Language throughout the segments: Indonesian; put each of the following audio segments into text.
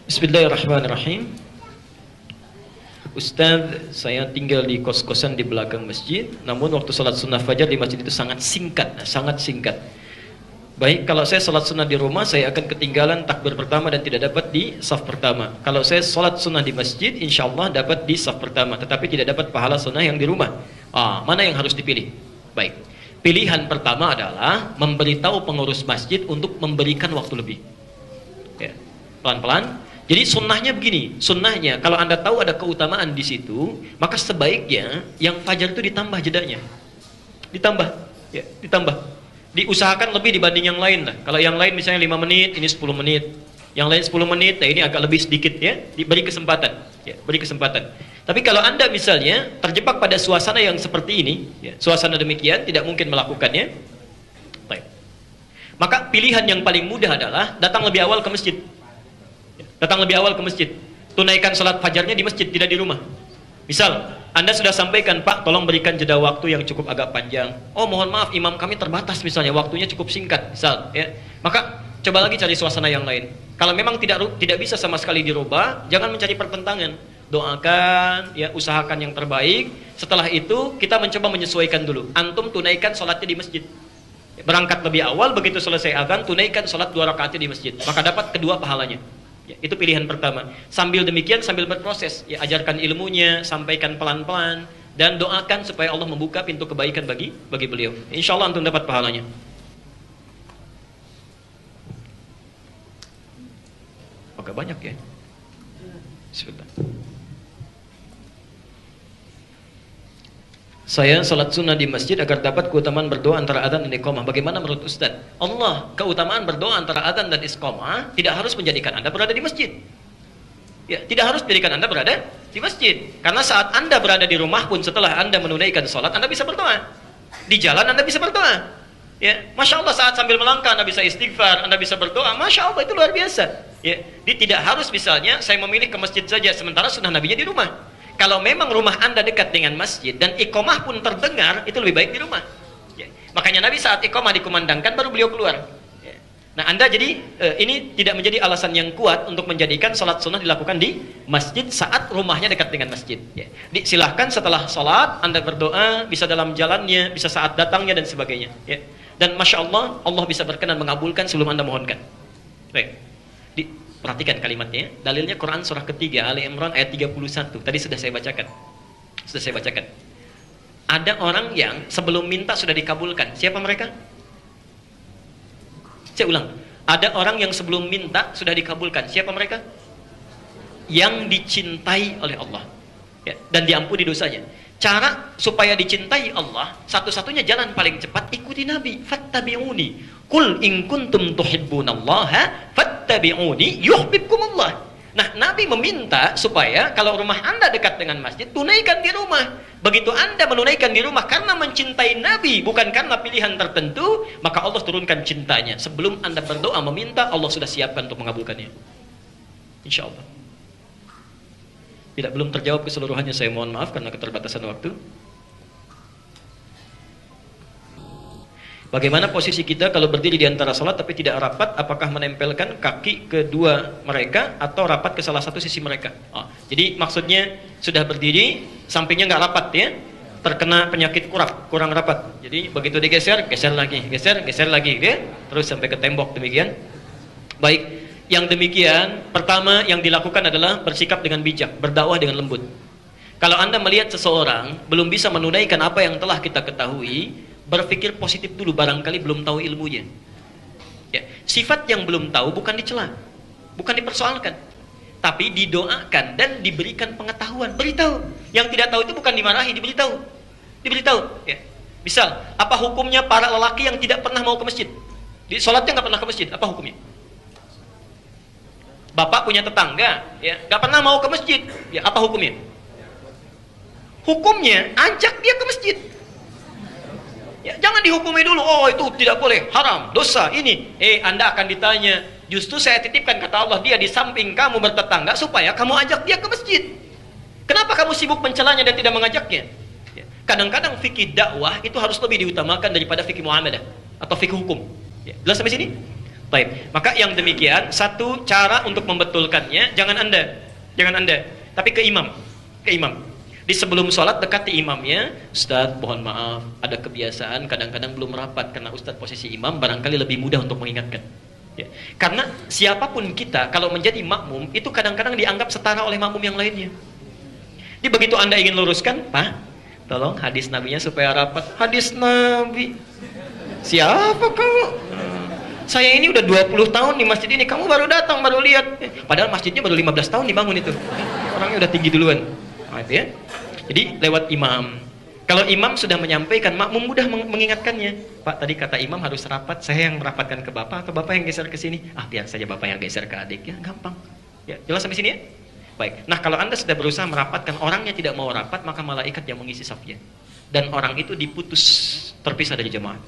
Bismillahirrahmanirrahim. Ustadz, saya tinggal di kos-kosan di belakang masjid. Namun waktu salat sunnah fajar di masjid itu sangat singkat, sangat singkat. Baik, kalau saya salat sunnah di rumah, saya akan ketinggalan takbir pertama dan tidak dapat di saf pertama. Kalau saya salat sunnah di masjid, insya Allah dapat di saf pertama, tetapi tidak dapat pahala sunnah yang di rumah. Mana yang harus dipilih? Baik, pilihan pertama adalah memberitahu pengurus masjid untuk memberikan waktu lebih. Ya, pelan-pelan. Jadi sunnahnya begini, sunnahnya kalau Anda tahu ada keutamaan di situ, maka sebaiknya yang fajar itu ditambah jedanya. Ditambah, ya, ditambah. Diusahakan lebih dibanding yang lain lah. Kalau yang lain misalnya 5 menit, ini 10 menit. Yang lain 10 menit, nah ini agak lebih sedikit ya, diberi kesempatan. Ya, beri kesempatan. Tapi kalau Anda misalnya terjebak pada suasana yang seperti ini, ya, suasana demikian tidak mungkin melakukannya. Baik. Maka pilihan yang paling mudah adalah datang lebih awal ke masjid. Datang lebih awal ke masjid, tunaikan salat fajarnya di masjid, tidak di rumah. Misal, Anda sudah sampaikan, Pak, tolong berikan jeda waktu yang cukup agak panjang. Oh, mohon maaf, imam kami terbatas misalnya, waktunya cukup singkat, misal, ya. Maka coba lagi cari suasana yang lain. Kalau memang tidak bisa sama sekali dirubah, jangan mencari pertentangan. Doakan, ya, usahakan yang terbaik. Setelah itu kita mencoba menyesuaikan dulu. Antum tunaikan salatnya di masjid. Berangkat lebih awal, begitu selesai azan, tunaikan salat 2 rakaatnya di masjid. Maka dapat kedua pahalanya. Ya, itu pilihan pertama. Sambil demikian, sambil berproses, ya, ajarkan ilmunya, sampaikan pelan-pelan, dan doakan supaya Allah membuka pintu kebaikan bagi beliau. Insya Allah antum dapat pahalanya. Agak banyak ya. Sebentar. Saya salat sunnah di masjid agar dapat keutamaan berdoa antara adzan dan iqamah. Bagaimana menurut Ustaz? Allah, keutamaan berdoa antara adzan dan iqamah tidak harus menjadikan Anda berada di masjid. Ya, tidak harus menjadikan Anda berada di masjid. Karena saat Anda berada di rumah pun setelah Anda menunaikan salat, Anda bisa berdoa. Di jalan Anda bisa berdoa. Ya, Masya Allah, saat sambil melangkah Anda bisa istighfar, Anda bisa berdoa. Masya Allah, itu luar biasa. Ya, tidak harus misalnya saya memilih ke masjid saja sementara sunnah Nabinya di rumah. Kalau memang rumah Anda dekat dengan masjid dan iqamah pun terdengar, itu lebih baik di rumah. Ya. Makanya Nabi saat iqamah dikumandangkan baru beliau keluar. Ya. Nah, Anda jadi ini tidak menjadi alasan yang kuat untuk menjadikan sholat sunnah dilakukan di masjid saat rumahnya dekat dengan masjid. Ya. Silahkan setelah sholat Anda berdoa, bisa dalam jalannya, bisa saat datangnya dan sebagainya. Ya. Dan Masya Allah, Allah bisa berkenan mengabulkan sebelum Anda mohonkan. Baik. Perhatikan kalimatnya, dalilnya Quran surah ketiga Ali Imran ayat 31. Tadi sudah saya bacakan. Ada orang yang sebelum minta sudah dikabulkan. Siapa mereka? Saya ulang. Ada orang yang sebelum minta sudah dikabulkan. Siapa mereka? Yang dicintai oleh Allah. Ya, dan diampuni dosanya. Cara supaya dicintai Allah, satu-satunya jalan paling cepat ikuti Nabi. Fattabi'uni. Qul in kuntum tuhibbunallaha fattabi'uni yuhibbukumullah. Nah, Nabi meminta supaya kalau rumah Anda dekat dengan masjid, tunaikan di rumah. Begitu Anda menunaikan di rumah karena mencintai Nabi, bukan karena pilihan tertentu, maka Allah turunkan cintanya. Sebelum Anda berdoa meminta, Allah sudah siapkan untuk mengabulkannya. Insya Allah. Tidak, belum terjawab keseluruhannya, saya mohon maaf karena keterbatasan waktu. Bagaimana posisi kita kalau berdiri di antara salat tapi tidak rapat? Apakah menempelkan kaki kedua mereka atau rapat ke salah satu sisi mereka? Jadi maksudnya sudah berdiri, sampingnya nggak rapat ya, terkena penyakit kurang rapat. Jadi begitu digeser, geser lagi, geser lagi, ya, terus sampai ke tembok demikian. Baik. Yang demikian, pertama yang dilakukan adalah bersikap dengan bijak, berdakwah dengan lembut. Kalau Anda melihat seseorang belum bisa menunaikan apa yang telah kita ketahui, berpikir positif dulu, barangkali belum tahu ilmunya. Ya, sifat yang belum tahu bukan dicela, bukan dipersoalkan, tapi didoakan dan diberikan pengetahuan. Beritahu. Yang tidak tahu itu bukan dimarahi, diberitahu. Ya. Misal, apa hukumnya para lelaki yang tidak pernah mau ke masjid? Di sholatnya nggak pernah ke masjid, apa hukumnya? Bapak punya tetangga, ya, nggak pernah mau ke masjid, ya, apa hukumnya? Hukumnya ajak dia ke masjid. Ya, jangan dihukumi dulu, oh itu tidak boleh, haram, dosa, ini. Anda akan ditanya, justru saya titipkan kata Allah, dia di samping kamu bertetangga supaya kamu ajak dia ke masjid. Kenapa kamu sibuk mencelanya dan tidak mengajaknya? Ya, kadang-kadang fikih dakwah itu harus lebih diutamakan daripada fikih muamalah atau fikih hukum. Ya, jelas sampai sini? Baik. Maka yang demikian satu cara untuk membetulkannya, jangan anda, tapi ke imam, Di sebelum sholat dekati imamnya, Ustadz mohon maaf, ada kebiasaan kadang-kadang belum rapat karena Ustadz posisi imam, barangkali lebih mudah untuk mengingatkan. Ya. Karena siapapun kita kalau menjadi makmum itu kadang-kadang dianggap setara oleh makmum yang lainnya. Jadi begitu anda ingin luruskan, Pak, tolong hadis nabinya supaya rapat. Hadis nabi? Siapa kamu? Saya ini udah 20 tahun di masjid ini, kamu baru datang, baru lihat. Padahal masjidnya baru 15 tahun dibangun itu. Orangnya udah tinggi duluan. Nah, itu ya. Jadi lewat imam. Kalau imam sudah menyampaikan, makmum mudah mengingatkannya. Pak, tadi kata imam harus rapat, saya yang merapatkan ke bapak atau bapak yang geser ke sini? Ah, biar saja bapak yang geser ke adik, ya gampang. Ya, jelas sampai sini ya? Baik. Nah, kalau anda sudah berusaha merapatkan, orangnya tidak mau rapat, maka malaikat yang mengisi safnya. Dan orang itu diputus, terpisah dari jemaah.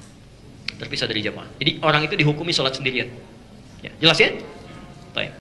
Jadi orang itu dihukumi sholat sendirian. Ya, jelas ya? Baik.